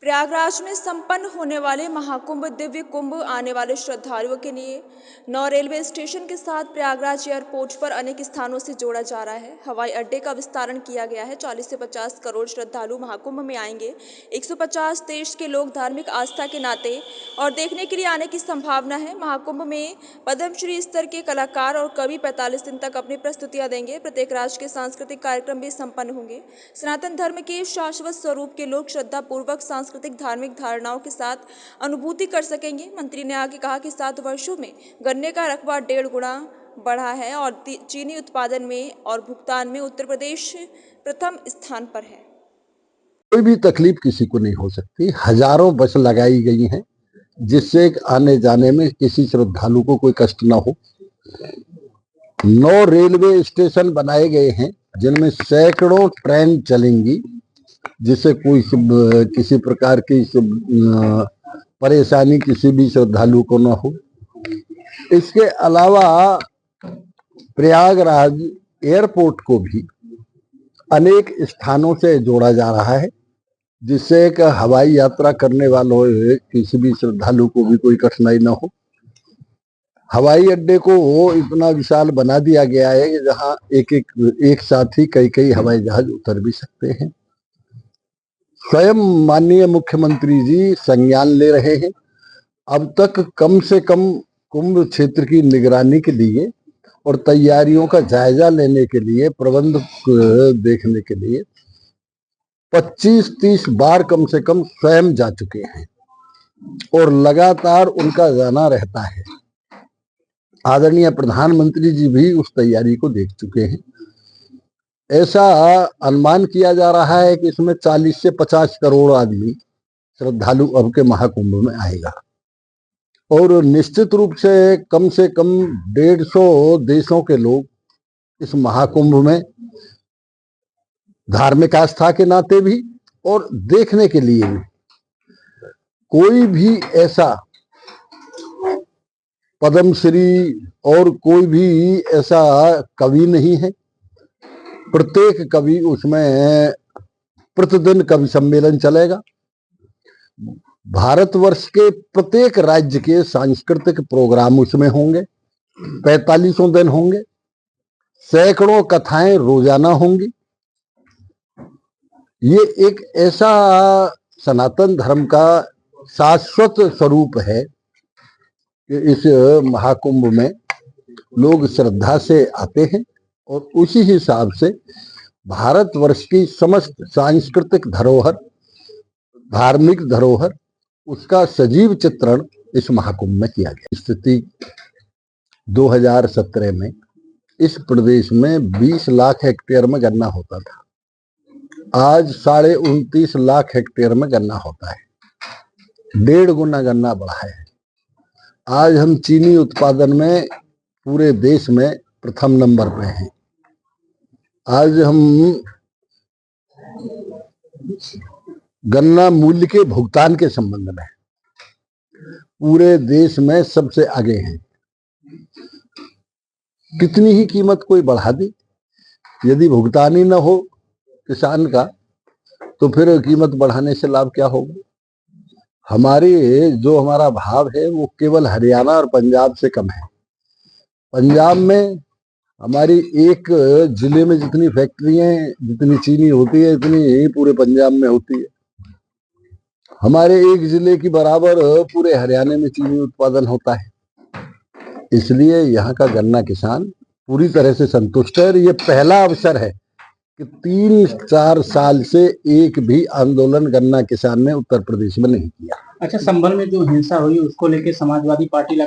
प्रयागराज में संपन्न होने वाले महाकुंभ दिव्य कुंभ आने वाले श्रद्धालुओं के लिए 9 रेलवे स्टेशन के साथ प्रयागराज एयरपोर्ट पर अनेक स्थानों से जोड़ा जा रहा है। हवाई अड्डे का विस्तारण किया गया है। 40 से 50 करोड़ श्रद्धालु महाकुंभ में आएंगे। 150 देश के लोग धार्मिक आस्था के नाते और देखने के लिए आने की संभावना है। महाकुंभ में पद्मश्री स्तर के कलाकार और कवि 45 दिन तक अपनी प्रस्तुतियां देंगे। प्रत्येक राज्य के सांस्कृतिक कार्यक्रम भी संपन्न होंगे। सनातन धर्म के शाश्वत स्वरूप के लोग श्रद्धा पूर्वक सांस्कृतिक धार्मिक धारणाओं के साथ अनुभूति कर सकेंगे। मंत्री ने आगे कहा कि 7 वर्षों में गन्ने का रकबा 1.5 गुना बढ़ा है और चीनी उत्पादन में और भुगतान में उत्तर प्रदेश प्रथम स्थान पर है। कोई भी तकलीफ किसी को नहीं हो सकती। हजारों बस लगाई गई हैं जिससे आने जाने में किसी श्रद्धालु को कोई कष्ट ना हो। 9 रेलवे स्टेशन बनाए गए हैं जिनमें सैकड़ों ट्रेन चलेंगी, जिससे कोई किसी प्रकार की परेशानी किसी भी श्रद्धालु को ना हो। इसके अलावा प्रयागराज एयरपोर्ट को भी अनेक स्थानों से जोड़ा जा रहा है, जिससे एक हवाई यात्रा करने वालों किसी भी श्रद्धालु को भी कोई कठिनाई ना हो। हवाई अड्डे को इतना विशाल बना दिया गया है कि जहां एक साथ ही कई हवाई जहाज उतर भी सकते हैं। स्वयं माननीय मुख्यमंत्री जी संज्ञान ले रहे हैं। अब तक कम से कम कुंभ क्षेत्र की निगरानी के लिए और तैयारियों का जायजा लेने के लिए, प्रबंध देखने के लिए 25-30 बार कम से कम स्वयं जा चुके हैं और लगातार उनका जाना रहता है। आदरणीय प्रधानमंत्री जी भी उस तैयारी को देख चुके हैं। ऐसा अनुमान किया जा रहा है कि इसमें 40 से 50 करोड़ आदमी श्रद्धालु अब के महाकुंभ में आएगा और निश्चित रूप से कम 150 देशों के लोग इस महाकुंभ में धार्मिक आस्था के नाते भी और देखने के लिए भी। कोई भी ऐसा पद्मश्री और कोई भी ऐसा कवि नहीं है। प्रत्येक कवि उसमें प्रतिदिन कवि सम्मेलन चलेगा। भारतवर्ष के प्रत्येक राज्य के सांस्कृतिक प्रोग्राम उसमें होंगे। 45 दिन होंगे। सैकड़ों कथाएं रोजाना होंगी। ये एक ऐसा सनातन धर्म का शाश्वत स्वरूप है कि इस महाकुंभ में लोग श्रद्धा से आते हैं और उसी हिसाब से भारतवर्ष की समस्त सांस्कृतिक धरोहर, धार्मिक धरोहर, उसका सजीव चित्रण इस महाकुंभ में किया गया। स्थिति 2017 में इस प्रदेश में 20 लाख हेक्टेयर में गन्ना होता था। आज 29.5 लाख हेक्टेयर में गन्ना होता है। 1.5 गुना गन्ना बढ़ा है। आज हम चीनी उत्पादन में पूरे देश में प्रथम नंबर पे हैं। आज हम गन्ना मूल्य के भुगतान के संबंध में पूरे देश में सबसे आगे हैं। कितनी ही कीमत कोई बढ़ा दी, यदि भुगतान ही न हो किसान का, तो फिर कीमत बढ़ाने से लाभ क्या होगा। हमारा भाव है वो केवल हरियाणा और पंजाब से कम है। पंजाब में हमारी एक जिले में जितनी फैक्ट्रियां, जितनी चीनी होती है, इतनी ही पूरे पंजाब में होती है। हमारे एक जिले की बराबर पूरे हरियाणा में चीनी उत्पादन होता है। इसलिए यहाँ का गन्ना किसान पूरी तरह से संतुष्ट है और ये पहला अवसर है कि 3-4 साल से एक भी आंदोलन गन्ना किसान ने उत्तर प्रदेश में नहीं किया। अच्छा, संभल में जो हिंसा हुई उसको लेके समाजवादी पार्टी लगा